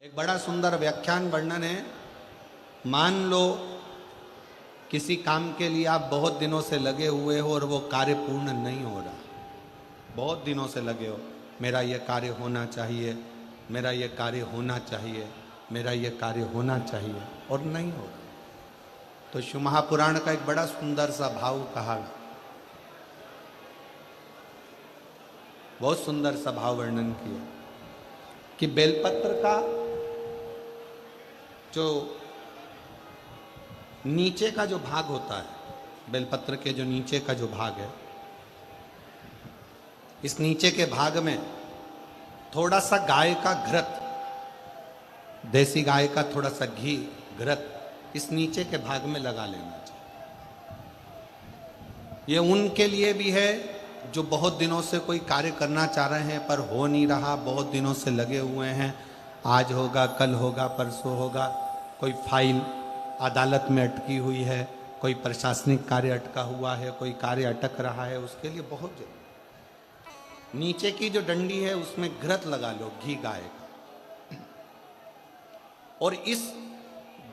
एक बड़ा सुंदर व्याख्यान वर्णन है। मान लो किसी काम के लिए आप बहुत दिनों से लगे हुए हो और वो कार्य पूर्ण नहीं हो रहा, बहुत दिनों से लगे हो, मेरा ये कार्य होना चाहिए, मेरा ये कार्य होना चाहिए, मेरा ये कार्य होना चाहिए, और नहीं हो रहा। तो शिव महापुराण का एक बड़ा सुंदर सा भाव कहा, बहुत सुंदर सा भाव वर्णन किया कि बेलपत्र का जो नीचे का जो भाग होता है, बेलपत्र के जो नीचे का जो भाग है, इस नीचे के भाग में थोड़ा सा गाय का घृत, देसी गाय का थोड़ा सा घी घृत इस नीचे के भाग में लगा लेना चाहिए। ये उनके लिए भी है जो बहुत दिनों से कोई कार्य करना चाह रहे हैं पर हो नहीं रहा, बहुत दिनों से लगे हुए हैं, आज होगा, कल होगा, परसों होगा, कोई फाइल अदालत में अटकी हुई है, कोई प्रशासनिक कार्य अटका हुआ है, कोई कार्य अटक रहा है, उसके लिए बहुत जरूरी। नीचे की जो डंडी है उसमें घृत लगा लो, घी गाय का, और इस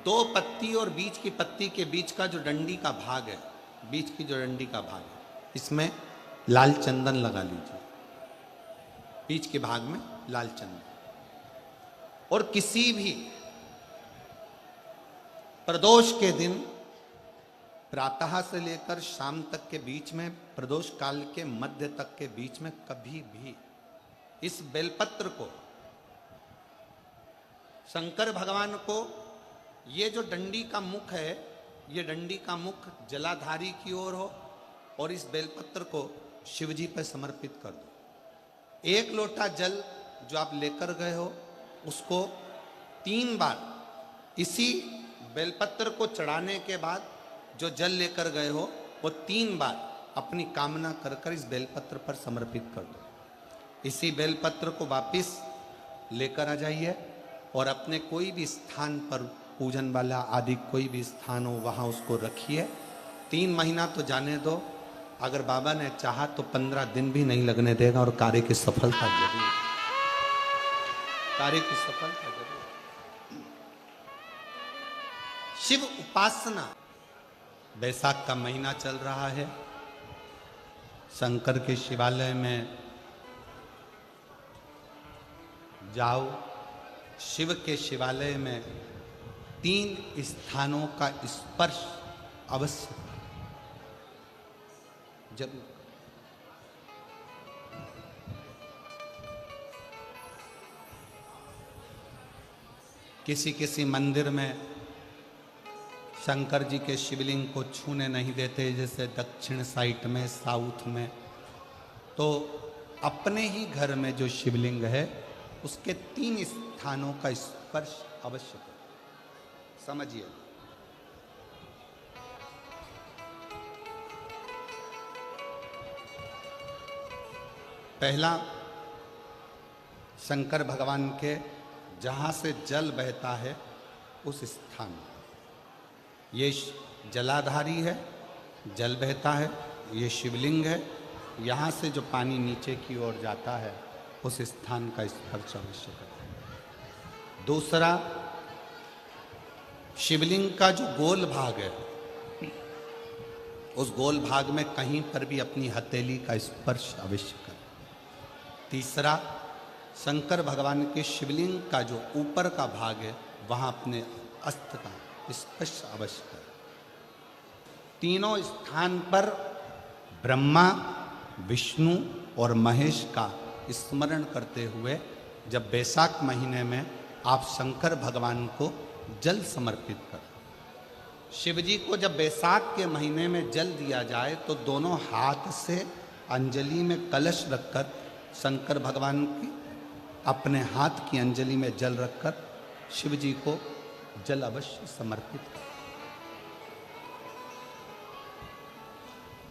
दो पत्ती और बीच की पत्ती के बीच का जो डंडी का भाग है, बीच की जो डंडी का भाग है, इसमें लाल चंदन लगा लीजिए, बीच के भाग में लाल चंदन। और किसी भी प्रदोष के दिन प्रातः से लेकर शाम तक के बीच में, प्रदोष काल के मध्य तक के बीच में कभी भी इस बेलपत्र को शंकर भगवान को, ये जो डंडी का मुख है, ये डंडी का मुख जलाधारी की ओर हो और इस बेलपत्र को शिव जी पर समर्पित कर दो। एक लोटा जल जो आप लेकर गए हो उसको 3 बार इसी बेलपत्र को चढ़ाने के बाद जो जल लेकर गए हो वो 3 बार अपनी कामना कर कर इस बेलपत्र पर समर्पित कर दो। इसी बेलपत्र को वापिस लेकर आ जाइए और अपने कोई भी स्थान पर, पूजन वाला आदि कोई भी स्थान हो वहाँ उसको रखिए। 3 महीना तो जाने दो, अगर बाबा ने चाहा तो 15 दिन भी नहीं लगने देगा और कार्य की सफलता जरूर, कार्य की सफलता जरूर। शिव उपासना, बैसाख का महीना चल रहा है, शंकर के शिवालय में जाओ। शिव के शिवालय में 3 स्थानों का स्पर्श अवश्य जरूर। किसी किसी मंदिर में शंकर जी के शिवलिंग को छूने नहीं देते, जैसे दक्षिण साइड में, साउथ में, तो अपने ही घर में जो शिवलिंग है उसके 3 स्थानों का स्पर्श अवश्य करें। समझिए, पहला शंकर भगवान के जहाँ से जल बहता है उस स्थान, ये जलाधारी है, जल बहता है, ये शिवलिंग है, यहाँ से जो पानी नीचे की ओर जाता है उस स्थान का स्पर्श अवश्य करें। दूसरा, शिवलिंग का जो गोल भाग है उस गोल भाग में कहीं पर भी अपनी हथेली का स्पर्श अवश्य करें। तीसरा, शंकर भगवान के शिवलिंग का जो ऊपर का भाग है वहाँ अपने अस्त्र का स्पर्श अवश्य करें। तीनों स्थान पर ब्रह्मा, विष्णु और महेश का स्मरण करते हुए जब बैसाख महीने में आप शंकर भगवान को जल समर्पित करें। शिव जी को जब बैसाख के महीने में जल दिया जाए तो दोनों हाथ से अंजलि में कलश रखकर शंकर भगवान की, अपने हाथ की अंजलि में जल रखकर शिव जी को जल अवश्य समर्पित करें।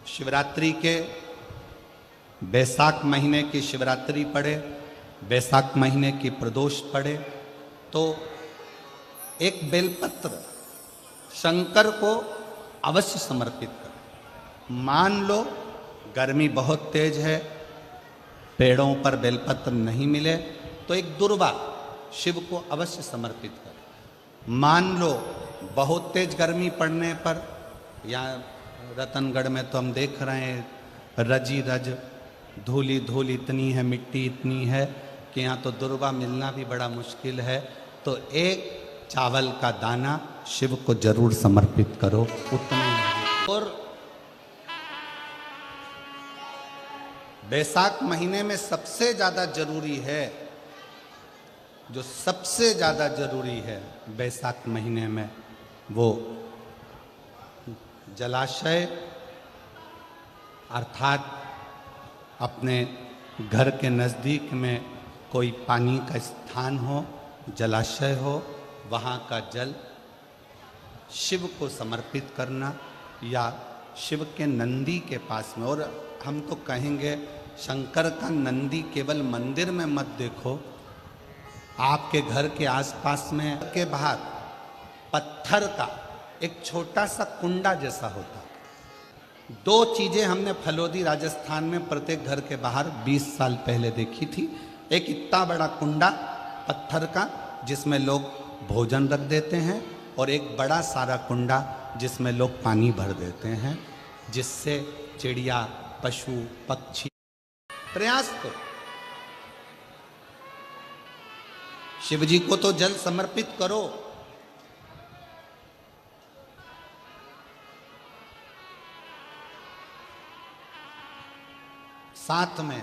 शिवरात्रि के, बैसाख महीने की शिवरात्रि पड़े, बैसाख महीने की प्रदोष पड़े तो एक बेलपत्र शंकर को अवश्य समर्पित करें। मान लो गर्मी बहुत तेज है, पेड़ों पर बेलपत्र नहीं मिले तो एक दुर्वा शिव को अवश्य समर्पित करें। मान लो बहुत तेज गर्मी पड़ने पर, या रतनगढ़ में तो हम देख रहे हैं रजी रज, धूली धूल इतनी है, मिट्टी इतनी है कि यहाँ तो दुर्वा मिलना भी बड़ा मुश्किल है, तो एक चावल का दाना शिव को जरूर समर्पित करो उतने। और बैसाख महीने में सबसे ज्यादा जरूरी है, जो सबसे ज्यादा जरूरी है बैसाख महीने में, वो जलाशय अर्थात अपने घर के नज़दीक में कोई पानी का स्थान हो, जलाशय हो, वहाँ का जल शिव को समर्पित करना, या शिव के नंदी के पास में। और हम तो कहेंगे शंकर का नंदी केवल मंदिर में मत देखो, आपके घर के आसपास में के बाहर पत्थर का एक छोटा सा कुंडा जैसा होता। दो चीजें हमने फलोदी राजस्थान में प्रत्येक घर के बाहर 20 साल पहले देखी थी। एक इतना बड़ा कुंडा पत्थर का जिसमें लोग भोजन रख देते हैं, और एक बड़ा सारा कुंडा जिसमें लोग पानी भर देते हैं, जिससे चिड़िया, पशु, पक्षी प्रयास करो। शिव जी को तो जल समर्पित करो। साथ में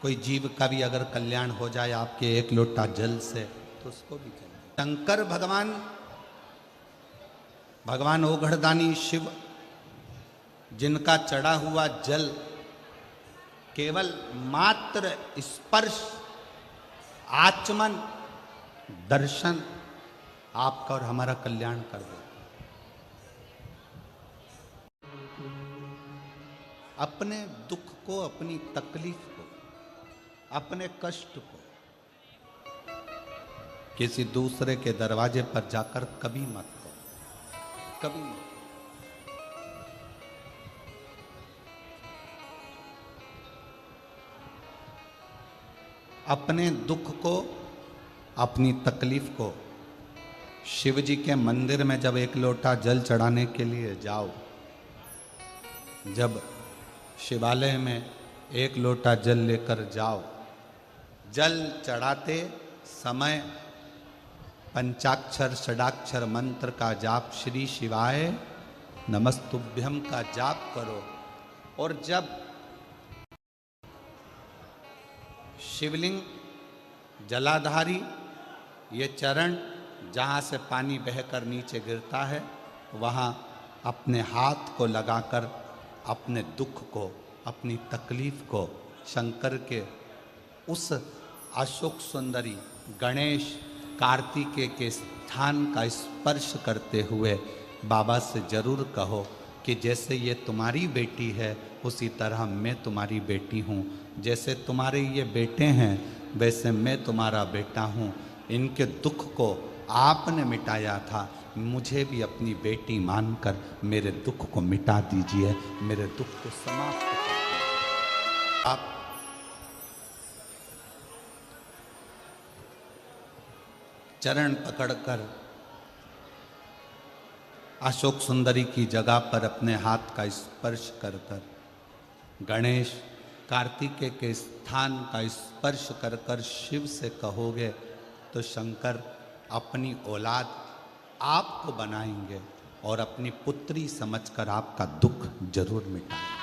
कोई जीव का भी अगर कल्याण हो जाए आपके एक लोटा जल से, तो उसको भी करें। शंकर भगवान ओघड़दानी शिव, जिनका चढ़ा हुआ जल केवल मात्र स्पर्श, आचमन, दर्शन आपका और हमारा कल्याण कर दे। अपने दुख को, अपनी तकलीफ को, अपने कष्ट को किसी दूसरे के दरवाजे पर जाकर कभी मत करो, कभी मत। अपने दुख को, अपनी तकलीफ को शिव जी के मंदिर में जब एक लोटा जल चढ़ाने के लिए जाओ, जब शिवालय में एक लोटा जल लेकर जाओ, जल चढ़ाते समय पंचाक्षर षडाक्षर मंत्र का जाप, श्री शिवाय नमस्तुभ्यम का जाप करो। और जब शिवलिंग, जलाधारी, ये चरण जहाँ से पानी बहकर नीचे गिरता है, वहाँ अपने हाथ को लगाकर अपने दुख को, अपनी तकलीफ को शंकर के उस अशोक सुंदरी गणेश कार्तिकेय के स्थान का स्पर्श करते हुए बाबा से जरूर कहो कि जैसे ये तुम्हारी बेटी है, उसी तरह मैं तुम्हारी बेटी हूँ। जैसे तुम्हारे ये बेटे हैं, वैसे मैं तुम्हारा बेटा हूँ। इनके दुख को आपने मिटाया था, मुझे भी अपनी बेटी मानकर मेरे दुख को मिटा दीजिए, मेरे दुख को समाप्त कर दीजिए। आप चरण पकड़कर अशोक सुंदरी की जगह पर अपने हाथ का स्पर्श कर कर, गणेश कार्तिकेय के स्थान का स्पर्श कर कर शिव से कहोगे तो शंकर अपनी औलाद आपको बनाएंगे और अपनी पुत्री समझकर आपका दुख जरूर मिटाएंगे।